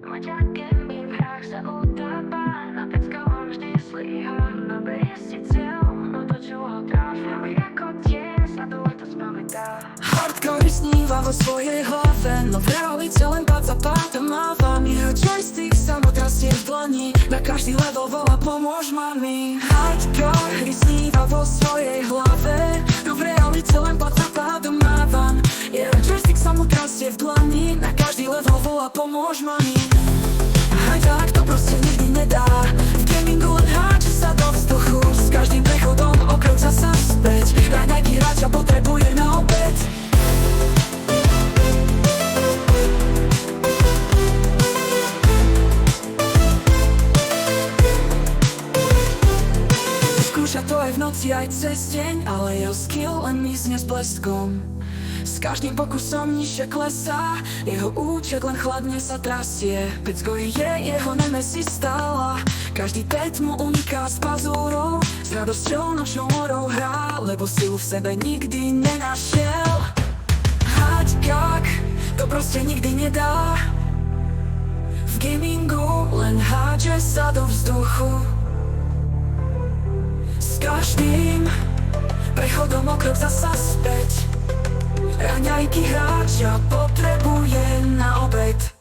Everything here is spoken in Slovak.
Maťakem v hrách sa utápa, na peckovom vždy slíha. Dobre je si cieľ, no to čo ho tráfia, ako tiež sa to leto spamätá. Hardcore sníva vo svojej hlave, no v realite len pád za pádom mávam. Jeho joystick sa mu trasie v dlani, na každý level volá pomôž mami. Hardcore sníva vo svojej hlave, no v realite len pád za pádom mávam. Jeho joystick sa mu trasie v dlani, na každý level volá pomôž mami. Aj tak to proste nikdy nedá, v gamingu len háče sa do vzduchu, s každým prechodom o krok zasa späť. Raňajky hráča potrebuje na obed. Skúša to aj v noci, aj cez deň, ale jeho skill len mizne s bleskom. S každým pokusom nižšie klesá, jeho účet len chladne sa trasie. Pecko je jeho nemesis stála, každý pet mu uniká z pazúrov. S radosťou nočnou morou hrá, lebo silu v sebe nikdy nenašiel. Haťkák to proste nikdy nedá, v gamingu len hádže sa do vzduchu. S každým prechodom o krok zasa späť. Raňajky hráča potrebuje na obed.